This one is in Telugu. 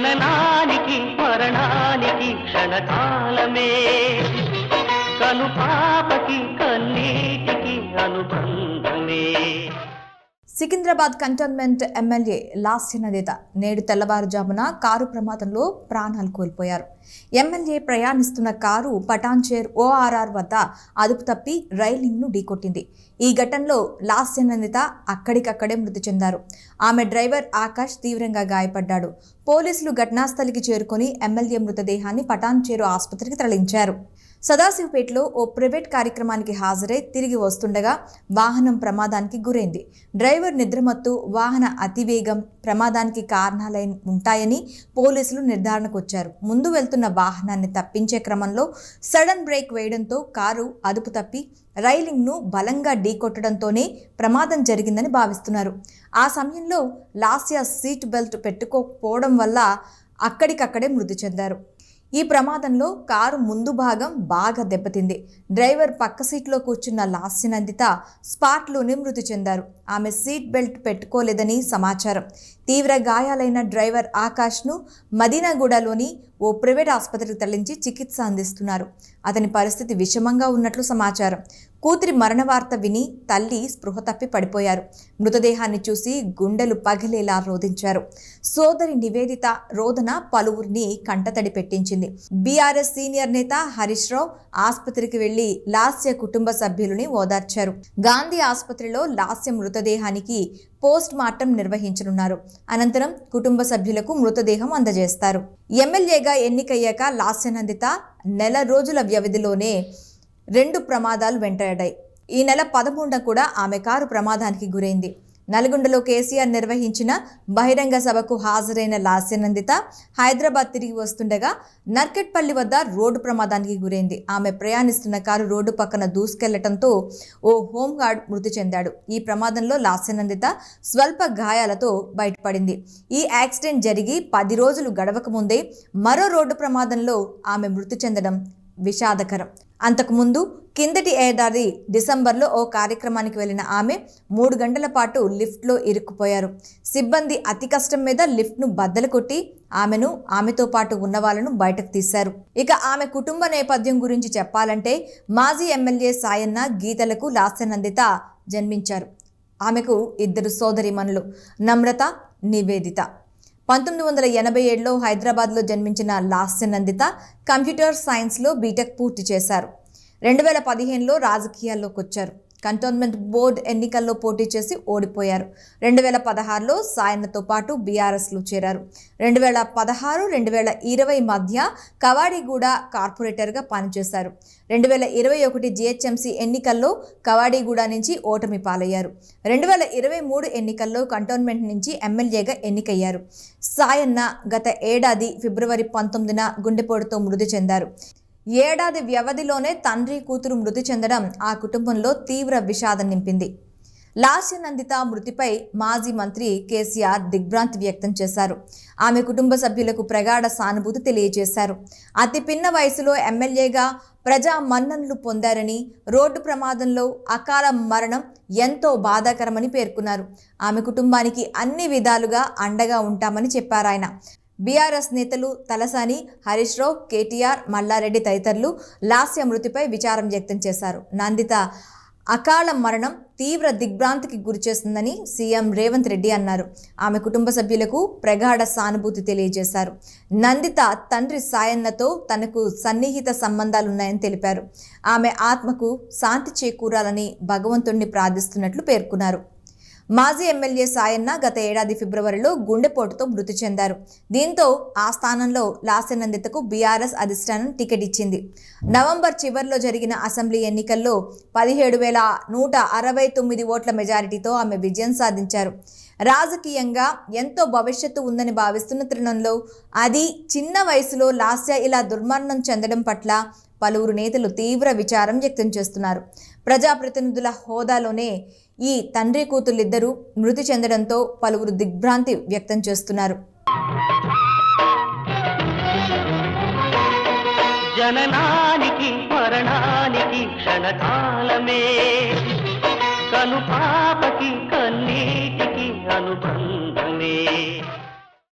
జననానికి మరణానికి క్షణకాలమే కనుపాపకి కన్నీటికి అనుబంధమే. సికింద్రాబాద్ కంటోన్మెంట్ ఎమ్మెల్యే లాస్య నదేత నేడు తెల్లవారుజామున కారు ప్రమాదంలో ప్రాణాలు కోల్పోయారు. ఎమ్మెల్యే ప్రయాణిస్తున్న కారు పటాన్చేర్ ఓఆర్ఆర్ వద్ద అదుపు తప్పి రైలింగ్ను ఢీకొట్టింది. ఈ ఘటనలో లాస్య నదేత అక్కడికక్కడే మృతి చెందారు. ఆమె డ్రైవర్ ఆకాష్ తీవ్రంగా గాయపడ్డాడు. పోలీసులు ఘటనాస్థలికి చేరుకుని ఎమ్మెల్యే మృతదేహాన్ని పటాన్చేరు ఆసుపత్రికి తరలించారు. సదాశివపేటలో ఓ ప్రైవేట్ కార్యక్రమానికి హాజరై తిరిగి వస్తుండగా వాహనం ప్రమాదానికి గురైంది. డ్రైవర్ నిద్రమత్తు, వాహన అతివేగం ప్రమాదానికి కారణాలై ఉంటాయని పోలీసులు నిర్ధారణకు వచ్చారు. ముందు వెళ్తున్న వాహనాన్ని తప్పించే క్రమంలో సడన్ బ్రేక్ వేయడంతో కారు అదుపు తప్పి రైలింగ్ను బలంగా ఢీకొట్టడంతోనే ప్రమాదం జరిగిందని భావిస్తున్నారు. ఆ సమయంలో లాస్య సీట్ బెల్ట్ పెట్టుకోకపోవడం వల్ల అక్కడికక్కడే మృతి చెందారు. ఈ ప్రమాదంలో కారు ముందు భాగం బాగా దెబ్బతింది. డ్రైవర్ పక్క సీట్లో కూర్చున్న లాస్య నందిత స్పాట్లోనే మృతి చెందారు. ఆమె సీట్ బెల్ట్ పెట్టుకోలేదని సమాచారం. తీవ్ర గాయాలైన డ్రైవర్ ఆకాష్ను మదీనాగూడలోని ఓ ప్రైవేట్ ఆసుపత్రికి తరలించి చికిత్స అందిస్తున్నారు. అతని పరిస్థితి విషమంగా ఉన్నట్లు సమాచారం. కూతురి మరణ వార్త విని తల్లి స్పృహ తప్పి పడిపోయారు. మృతదేహాన్ని చూసి గుండెలు పగిలేలా రోధించారు. సోదరి నివేదిత రోదన పలువురిని కంటతడి పెట్టించింది. బీఆర్ఎస్ సీనియర్ నేత హరీష్ రావు ఆసుపత్రికి వెళ్లి లాస్య కుటుంబ సభ్యులని ఓదార్చారు. గాంధీ ఆసుపత్రిలో లాస్య మృతదేహానికి పోస్ట్ మార్టం నిర్వహించనున్నారు. అనంతరం కుటుంబ సభ్యులకు మృతదేహం అందజేస్తారు. ఎమ్మెల్యేగా ఎన్నికయ్యాక లాస్య నందిత నెల రోజుల వ్యవధిలోనే 2 ప్రమాదాలు వెంటాడాయి. ఈ నెల 13న కూడా ఆమె కారు ప్రమాదానికి గురైంది. నల్గొండలో కేసీఆర్ నిర్వహించిన బహిరంగ సభకు హాజరైన లాస్య నందిత హైదరాబాద్ తిరిగి వస్తుండగా నర్కెట్పల్లి వద్ద రోడ్డు ప్రమాదానికి గురైంది. ఆమె ప్రయాణిస్తున్న కారు రోడ్డు పక్కన దూసుకెళ్లడంతో ఓ హోంగార్డ్ మృతి చెందాడు. ఈ ప్రమాదంలో లాస్య నందిత స్వల్ప గాయాలతో బయటపడింది. ఈ యాక్సిడెంట్ జరిగి 10 రోజులు గడవక ముందే మరో రోడ్డు ప్రమాదంలో ఆమె మృతి చెందడం విషాదకరం. అంతకుముందు కిందటి ఏడాది డిసెంబర్లో ఓ కార్యక్రమానికి వెళ్లిన ఆమె 3 గంటల పాటు లిఫ్ట్లో ఇరుక్కుపోయారు. సిబ్బంది అతి కష్టం మీద లిఫ్ట్ను బద్దలు కొట్టి ఆమెను, ఆమెతో పాటు ఉన్న వాళ్ళను బయటకు తీశారు. ఇక ఆమె కుటుంబ నేపథ్యం గురించి చెప్పాలంటే మాజీ ఎమ్మెల్యే సాయన్న గీతలకు లాస్య నందిత జన్మించారు. ఆమెకు 2 సోదరీమణులు నమ్రత, నివేదిత. 1987లో హైదరాబాద్లో జన్మించిన లాస్య నందిత కంప్యూటర్ సైన్స్లో బీటెక్ పూర్తి చేశారు. 2015లో రాజకీయాల్లోకి వచ్చారు. కంటోన్మెంట్ బోర్డు ఎన్నికల్లో పోటీ చేసి ఓడిపోయారు. 2016లో సాయన్నతో పాటు బీఆర్ఎస్లో చేరారు. 2016-2020 మధ్య కవాడిగూడ కార్పొరేటర్గా పనిచేశారు. 2021 జీహెచ్ఎంసీ ఎన్నికల్లో కవాడిగూడ నుంచి ఓటమి పాలయ్యారు. 2023 ఎన్నికల్లో కంటోన్మెంట్ నుంచి ఎమ్మెల్యేగా ఎన్నికయ్యారు. సాయన్న గత ఏడాది ఫిబ్రవరి 19న గుండెపోటుతో మృతి చెందారు. ఏడాది వ్యవధిలోనే తండ్రి, కూతురు మృతి చెందడం ఆ కుటుంబంలో తీవ్ర విషాదం నింపింది. లాస్య నందిత మృతిపై మాజీ మంత్రి కేసీఆర్ దిగ్భ్రాంతి వ్యక్తం చేశారు. ఆమె కుటుంబ సభ్యులకు ప్రగాఢ సానుభూతి తెలియజేశారు. అతి పిన్న వయసులో ఎమ్మెల్యేగా ప్రజా మన్ననలు పొందారని, రోడ్డు ప్రమాదంలో అకాల మరణం ఎంతో బాధాకరమని పేర్కొన్నారు. ఆమె కుటుంబానికి అన్ని విధాలుగా అండగా ఉంటామని చెప్పారాయన. బీఆర్ఎస్ నేతలు తలసాని, హరీష్ రావు, కేటీఆర్, మల్లారెడ్డి తదితరులు లాస్య మృతిపై విచారం వ్యక్తం చేశారు. నందిత అకాల మరణం తీవ్ర దిగ్భ్రాంతికి గురిచేస్తుందని సీఎం రేవంత్ రెడ్డి అన్నారు. ఆమె కుటుంబ సభ్యులకు ప్రగాఢ సానుభూతి తెలియజేశారు. నందిత తండ్రి సాయన్నతో తనకు సన్నిహిత సంబంధాలున్నాయని తెలిపారు. ఆమె ఆత్మకు శాంతి చేకూరాలని భగవంతుణ్ణి ప్రార్థిస్తున్నట్లు పేర్కొన్నారు. మాజీ ఎమ్మెల్యే సాయన్న గత ఏడాది ఫిబ్రవరిలో గుండెపోటుతో మృతి చెందారు. దీంతో ఆ స్థానంలో లాస్య నందితకు బీఆర్ఎస్ అధిష్టానం టికెట్ ఇచ్చింది. నవంబర్ చివరిలో జరిగిన అసెంబ్లీ ఎన్నికల్లో 17,169 ఓట్ల మెజారిటీతో ఆమె విజయం సాధించారు. రాజకీయంగా ఎంతో భవిష్యత్తు ఉందని భావిస్తున్న తరుణంలో అది చిన్న వయసులో లాస్య ఇలా దుర్మరణం చెందడం పట్ల పలువురు నేతలు తీవ్ర విచారం వ్యక్తం చేస్తున్నారు. ప్రజాప్రతినిధుల హోదాలోనే ఈ తండ్రి కూతుళ్ళిద్దరూ మృతి చెందడంతో పలువురు దిగ్భ్రాంతి వ్యక్తం చేస్తున్నారు. జననానికి మరణానికి క్షణకాలమే కనుపాపకి కన్నీటికి అనుబంధమే.